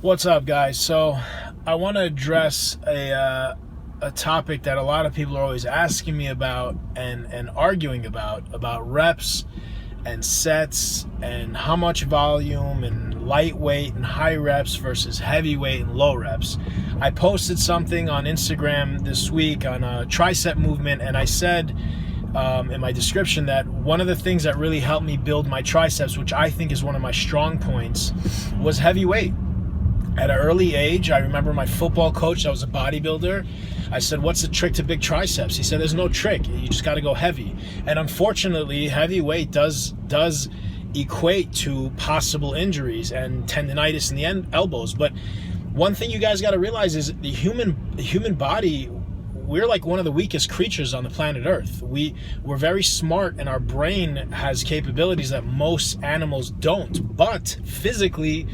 What's up, guys? So I want to address a topic that a lot of people are always asking me about and arguing about reps and sets and how much volume and lightweight and high reps versus heavyweight and low reps. I posted something on Instagram this week on a tricep movement, and I said in my description that one of the things that really helped me build my triceps, which I think is one of my strong points, was heavyweight. At an early age, I remember my football coach that was a bodybuilder. I said, "What's the trick to big triceps?" He said, "There's no trick. You just got to go heavy." And unfortunately, heavyweight does equate to possible injuries and tendinitis in the elbows. But one thing you guys got to realize is the human body, we're like one of the weakest creatures on the planet Earth. We're very smart, and our brain has capabilities that most animals don't. But physically,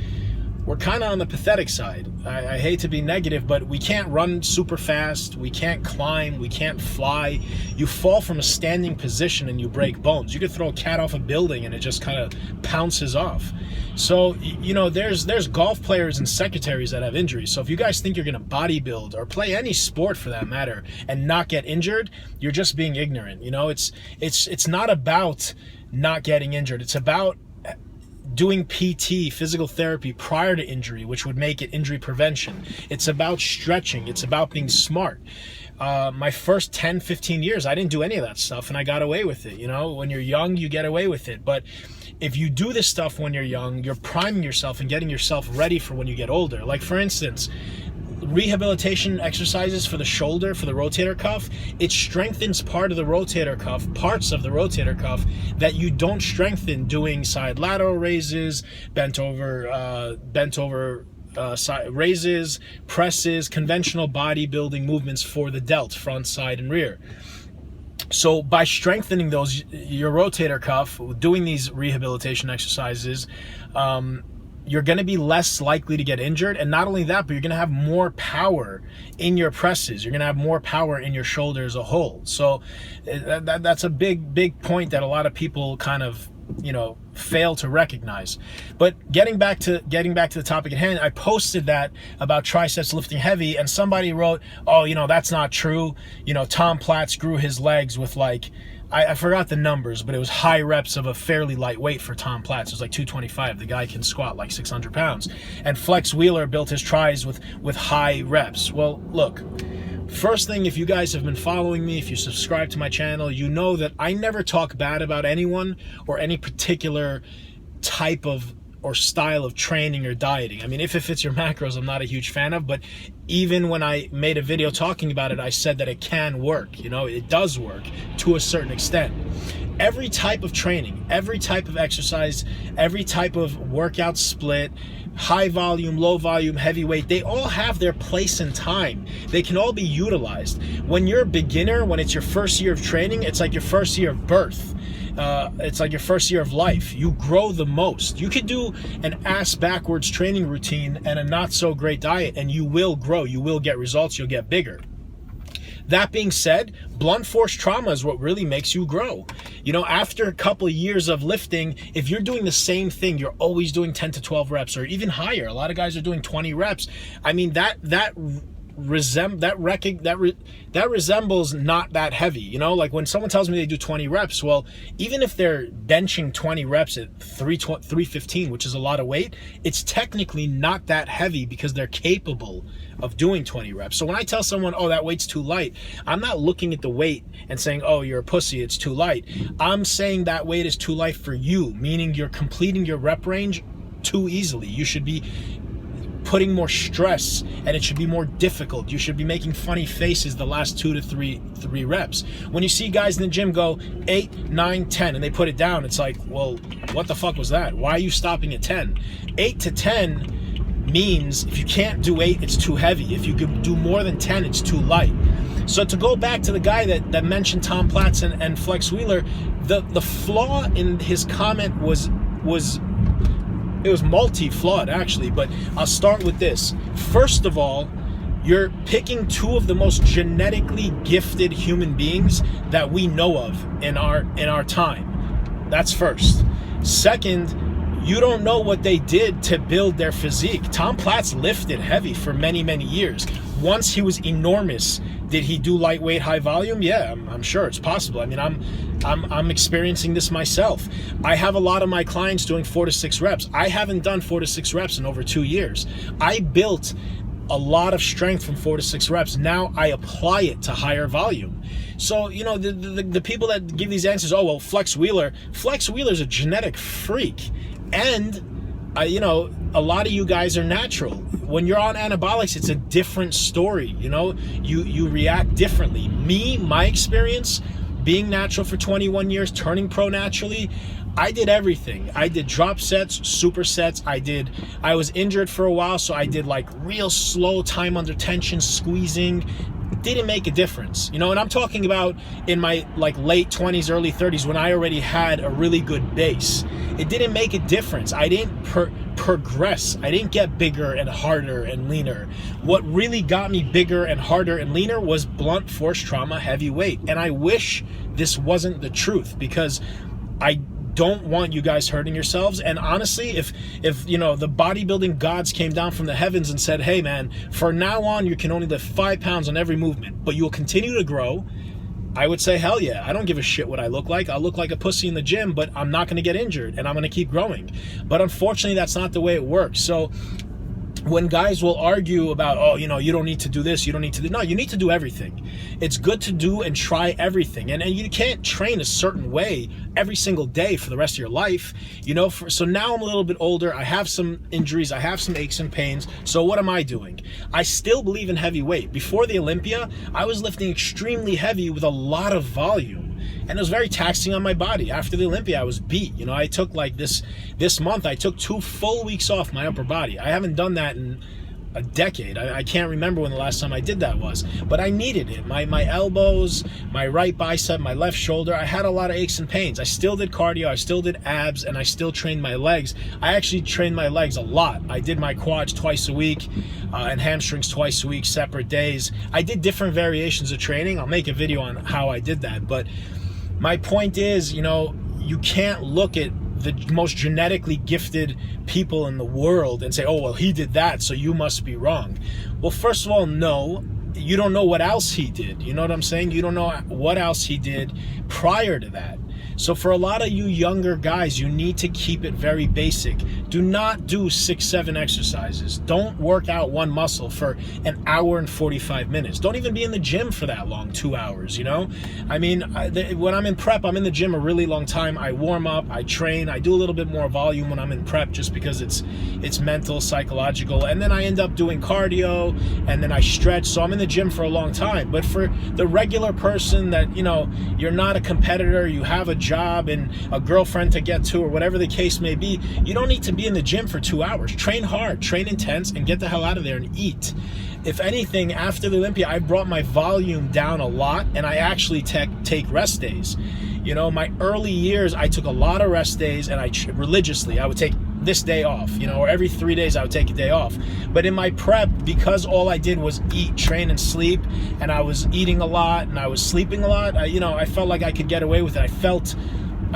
we're kind of on the pathetic side. I hate to be negative, but we can't run super fast. We can't climb. We can't fly. You fall from a standing position and you break bones. You could throw a cat off a building and it just kind of pounces off. So, you know, there's golf players and secretaries that have injuries. So if you guys think you're going to bodybuild or play any sport for that matter and not get injured, you're just being ignorant. You know, it's not about not getting injured. It's about doing PT, physical therapy, prior to injury, which would make it injury prevention. It's about stretching. It's about being smart. My first 10, 15 years, I didn't do any of that stuff, and I got away with it. You know, when you're young, you get away with it. But if you do this stuff when you're young, you're priming yourself and getting yourself ready for when you get older. Like, for instance, rehabilitation exercises for the shoulder, for the rotator cuff, it strengthens parts of the rotator cuff that you don't strengthen doing side lateral raises, bent over side raises, presses, conventional bodybuilding movements for the delt, front, side, and rear. So by strengthening your rotator cuff, doing these rehabilitation exercises, you're going to be less likely to get injured. And not only that, but you're going to have more power in your presses. You're going to have more power in your shoulder as a whole. So that's a big point that a lot of people kind of, you know, fail to recognize. But getting back to the topic at hand, I posted that about triceps lifting heavy, and somebody wrote, "Oh, you know, that's not true. You know, Tom Platz grew his legs with like," I forgot the numbers, but it was high reps of a fairly light weight for Tom Platz. It was like 225. The guy can squat like 600 pounds. And Flex Wheeler built his tries with high reps. Well, look, first thing, if you guys have been following me, if you subscribe to my channel, you know that I never talk bad about anyone or any particular type of or style of training or dieting. I mean, if it fits your macros, I'm not a huge fan of, but even when I made a video talking about it, I said that it can work. You know, it does work to a certain extent. Every type of training, every type of exercise, every type of workout split, high volume, low volume, heavyweight, they all have their place and time. They can all be utilized. When you're a beginner, when it's your first year of training, it's like your first year of birth. It's like your first year of life. You grow the most. You could do an ass backwards training routine and a not so great diet, and you will grow. You will get results. You'll get bigger. That being said, blunt force trauma is what really makes you grow. You know, after a couple of years of lifting, if you're doing the same thing, you're always doing 10 to 12 reps or even higher. A lot of guys are doing 20 reps. I mean, that resembles not that heavy. You know, like when someone tells me they do 20 reps, well, even if they're benching 20 reps at 315, which is a lot of weight, it's technically not that heavy because they're capable of doing 20 reps. So when I tell someone, "Oh, that weight's too light," I'm not looking at the weight and saying, "Oh, you're a pussy, it's too light." I'm saying that weight is too light for you, meaning you're completing your rep range too easily. You should be putting more stress, and it should be more difficult. You should be making funny faces the last 2 to 3 reps. When you see guys in the gym go 8, 9, 10, and they put it down, it's like, well, what the fuck was that? Why are you stopping at 10? 8 to 10 means if you can't do 8, it's too heavy. If you could do more than 10, it's too light. So to go back to the guy that mentioned Tom Platz and Flex Wheeler, the flaw in his comment was multi-flawed, actually, but I'll start with this. First of all, you're picking two of the most genetically gifted human beings that we know of in our time. That's first. Second, You don't know what they did to build their physique. Tom Platz lifted heavy for many, many years. Once he was enormous, did he do lightweight, high volume? Yeah, I'm sure it's possible. I mean, I'm experiencing this myself. I have a lot of my clients doing 4 to 6 reps. I haven't done 4 to 6 reps in over 2 years. I built a lot of strength from 4 to 6 reps. Now I apply it to higher volume. So, you know, the people that give these answers, oh, well, Flex Wheeler's a genetic freak. And, you know, a lot of you guys are natural. When you're on anabolics, it's a different story. You know, you react differently. Me, my experience, being natural for 21 years, turning pro naturally, I did everything. I did drop sets, supersets. I was injured for a while, so I did like real slow time under tension, squeezing. Didn't make a difference, you know. And I'm talking about in my like late 20s, early 30s, when I already had a really good base. It didn't make a difference. I didn't progress. I didn't get bigger and harder and leaner. What really got me bigger and harder and leaner was blunt force trauma, heavy weight. And I wish this wasn't the truth, because I don't want you guys hurting yourselves. And honestly, if you know, the bodybuilding gods came down from the heavens and said, hey man, for now on you can only lift 5 pounds on every movement, but you will continue to grow, I would say, hell yeah. I don't give a shit what I look like. I'll look like a pussy in the gym, but I'm not going to get injured and I'm going to keep growing. But unfortunately, that's not the way it works. So when guys will argue about, oh, you know, you don't need to do this, you don't need to do, no, you need to do everything. It's good to do and try everything. And you can't train a certain way every single day for the rest of your life, you know. So now I'm a little bit older. I have some injuries. I have some aches and pains. So what am I doing? I still believe in heavy weight. Before the Olympia, I was lifting extremely heavy with a lot of volume. And it was very taxing on my body. After the Olympia, I was beat. You know, I took like this month, I took 2 full weeks off my upper body. I haven't done that in a decade. I can't remember when the last time I did that was, but I needed it. My elbows, my right bicep, my left shoulder, I had a lot of aches and pains. I still did cardio, I still did abs, and I still trained my legs. I actually trained my legs a lot. I did my quads twice a week and hamstrings twice a week, separate days. I did different variations of training. I'll make a video on how I did that, but my point is, you know, you can't look at the most genetically gifted people in the world and say, oh, well, he did that, so you must be wrong. Well, first of all, no, you don't know what else he did. You know what I'm saying? You don't know what else he did prior to that. So for a lot of you younger guys, you need to keep it very basic. Do not do 6, 7 exercises. Don't work out one muscle for an hour and 45 minutes. Don't even be in the gym for that long, 2 hours, you know? I mean, when I'm in prep, I'm in the gym a really long time. I warm up, I train, I do a little bit more volume when I'm in prep just because it's mental, psychological, and then I end up doing cardio, and then I stretch, so I'm in the gym for a long time. But for the regular person that, you know, you're not a competitor, you have a job and a girlfriend to get to, or whatever the case may be, you don't need to be in the gym for 2 hours. Train hard, train intense, and get the hell out of there and eat. If anything, after the Olympia, I brought my volume down a lot, and I actually take rest days. You know, my early years, I took a lot of rest days, and religiously, I would take this day off, you know, or every 3 days I would take a day off. But in my prep, because all I did was eat, train, and sleep, and I was eating a lot and I was sleeping a lot, I felt like I could get away with it. I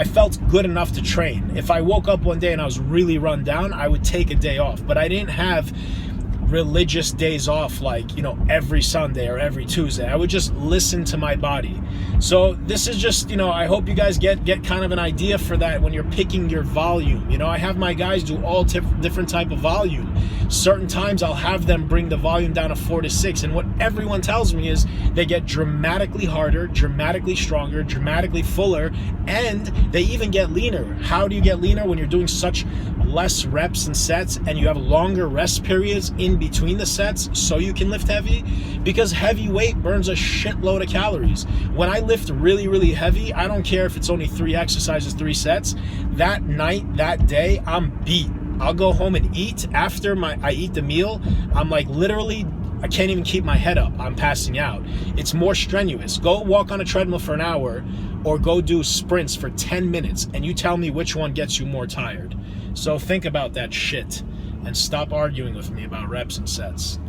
felt good enough to train. If I woke up one day and I was really run down, I would take a day off. But I didn't have religious days off like, you know, every Sunday or every Tuesday. I would just listen to my body. So this is just, you know, I hope you guys get kind of an idea for that when you're picking your volume. You know, I have my guys do all different type of volume. Certain times I'll have them bring the volume down to 4 to 6, and what everyone tells me is they get dramatically harder, dramatically stronger, dramatically fuller, and they even get leaner. How do you get leaner? When you're doing such less reps and sets and you have longer rest periods in between the sets so you can lift heavy, because heavy weight burns a shitload of calories. When I lift really, really heavy, I don't care if it's only 3 exercises, 3 sets, that night, that day, I'm beat. I'll go home and eat. After I eat the meal, I'm like literally, I can't even keep my head up. I'm passing out. It's more strenuous. Go walk on a treadmill for an hour or go do sprints for 10 minutes and you tell me which one gets you more tired. So think about that shit and stop arguing with me about reps and sets.